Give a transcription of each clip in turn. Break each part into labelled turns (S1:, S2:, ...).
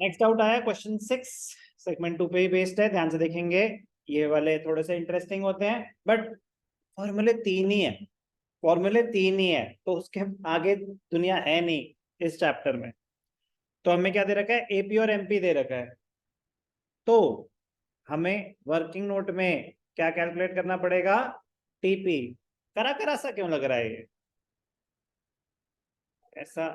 S1: Next out आया question 6, segment 2 पे ही based है, ध्यान से देखेंगे। ये वाले थोड़े से इंटरेस्टिंग होते हैं, बट फॉर्मूले 3 ही है, फॉर्मूले 3 ही है, तो उसके आगे दुनिया है नहीं इस चैप्टर में। तो हमें क्या दे रखा है, एपी और एमपी दे रखा है। तो हमें वर्किंग नोट में क्या कैलकुलेट करना पड़ेगा, टीपी। करा करा सा क्यों लग रहा है ये ऐसा?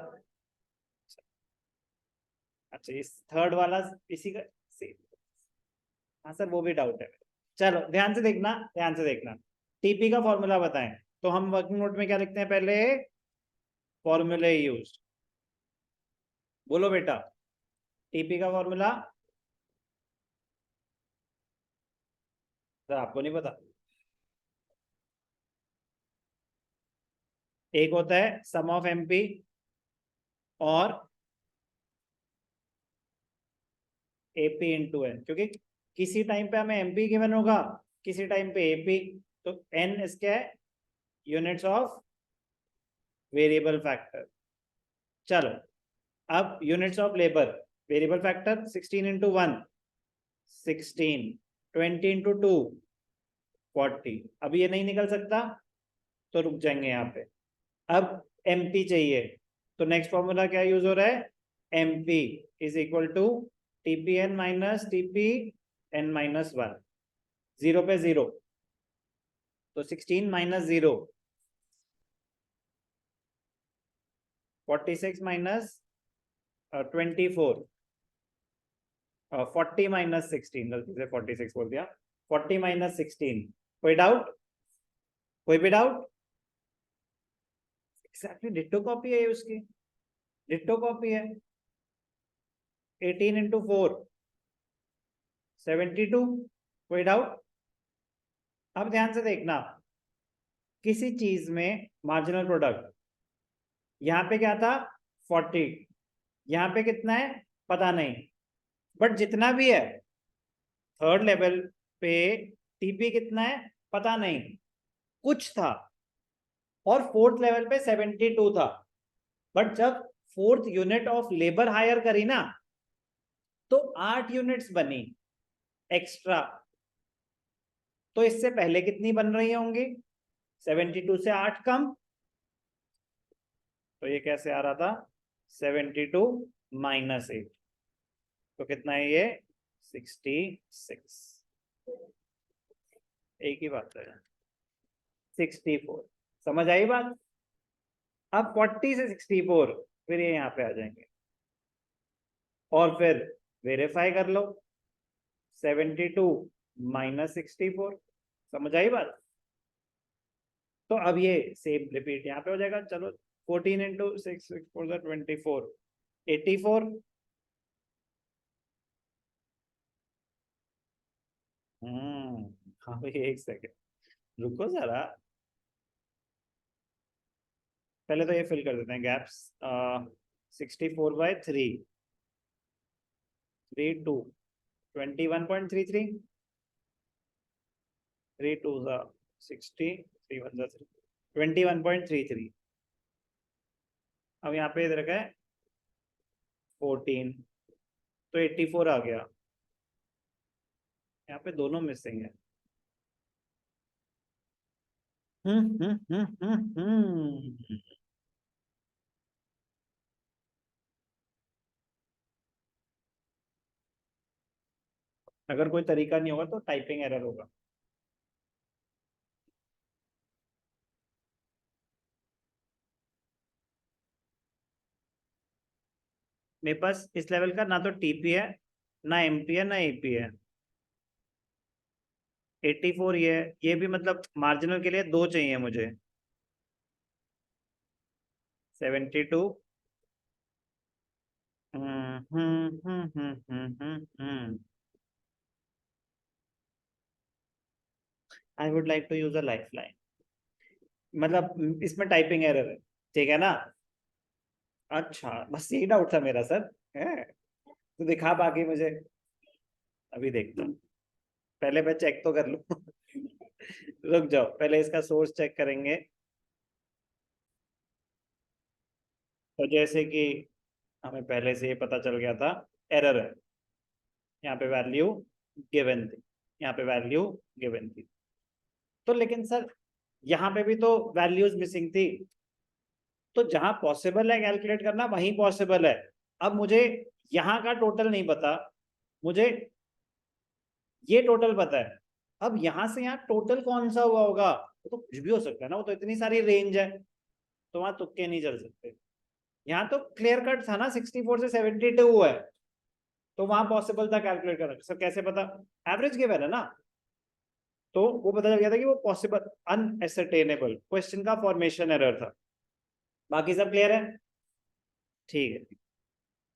S1: अच्छा, इस थर्ड वाला इसी का हाँ सर, वो भी डाउट है। चलो ध्यान से देखना, ध्यान से देखना। टीपी का फॉर्मूला बताएं, तो हम वर्किंग नोट में क्या लिखते हैं, पहले फॉर्मूले यूज। बोलो बेटा, टीपी का फॉर्मूला सर आपको नहीं पता? एक होता है सम ऑफ एमपी और एपी इंटू एन, क्योंकि किसी टाइम पे हमें एमपी गिवन होगा, किसी टाइम पे एपी। तो एन इसके है यूनिट्स ऑफ वेरिएबल फैक्टर। चलो, अब units of labour, variable factor 16 into 1 16, 20 into 2 40। अब ये नहीं निकल सकता, तो रुक जाएंगे यहाँ पे। अब एमपी चाहिए, तो नेक्स्ट फॉर्मूला क्या यूज हो रहा है, MP is equal to TP N minus TP N minus 1, zero पे जीरो, तो 16 माइनस 0 46 माइनस 24, 40 माइनस 16, गलती से 46 बोल दिया, 40 माइनस 16। कोई डाउट, कोई भी डाउट? एग्जैक्टली डिट्टो कॉपी है उसकी, डिट्टो कॉपी है। 18 इंटू 4 72। कोई डाउट? अब ध्यान से देखना, किसी चीज में मार्जिनल प्रोडक्ट, यहाँ पे क्या था 40, यहाँ पे कितना है पता नहीं, बट जितना भी है थर्ड लेवल पे टीपी कितना है पता नहीं, कुछ था। और फोर्थ लेवल पे 72 था, बट जब fourth unit of labour hire करी ना, तो 8 यूनिट्स बनी एक्स्ट्रा। तो इससे पहले कितनी बन रही होंगी, 72 से 8 कम, तो ये कैसे आ रहा था 72 माइनस 8, तो कितना है ये 66। एक ही बात है, 64। समझ आई बात? अब 40 से 64, फिर ये यहाँ पे आ जाएंगे और फिर वेरीफाई कर लो, 72 माइनस 64। समझ आई बात? तो अब ये सेम रिपीट यहाँ पे हो जाएगा। चलो 14 इंटू 6 24, 84। हाँ भाई, एक सेकेंड रुको जरा, पहले तो ये फिल कर देते हैं गैप्स। 64/3, 32, 21.33, 3 2 60, 3 1 3, 21.33। अब यहाँ पे इधर का है 14, तो 84 आ गया। यहाँ पे दोनों मिसिंग है। हम्म। अगर कोई तरीका नहीं होगा तो टाइपिंग एरर होगा। मेरे पास इस लेवल का ना तो टीपी है, ना एमपी है, ना एपी है। 84 ये भी मतलब मार्जिनल के लिए दो चाहिए मुझे, 72। I would like to use a life line, मतलब इसमें टाइपिंग एरर है, ठीक है ना? अच्छा, बस यही डाउट था मेरा सर, है तो दिखा बाकी मुझे, अभी देखता हूँ, पहले मैं चेक तो कर लूँ। रुक जाओ, पहले इसका सोर्स चेक करेंगे। तो जैसे कि हमें पहले से ये पता चल गया था, एरर है, यहाँ पे वैल्यू गिवन थी, यहाँ पे वैल्यू गिवन थी। तो लेकिन सर यहाँ पे भी तो वैल्यूज मिसिंग थी, तो जहां पॉसिबल है कैलकुलेट करना वहीं पॉसिबल है। अब मुझे यहाँ का टोटल नहीं पता, मुझे ये टोटल पता है। अब यहां से यहाँ टोटल कौन सा हुआ होगा, वो तो कुछ भी हो सकता है ना, वो तो इतनी सारी रेंज है, तो वहां तुक्के नहीं चल सकते। यहाँ तो क्लियर कट था ना 64 से 72 है, तो वहां पॉसिबल था कैलकुलेट करना। सर कैसे पता, एवरेज गिवन है ना, तो वो पता चल गया था कि वो पॉसिबल अनएसरटेनेबल क्वेश्चन का फॉर्मेशन एरर था। बाकी सब क्लियर है, ठीक है।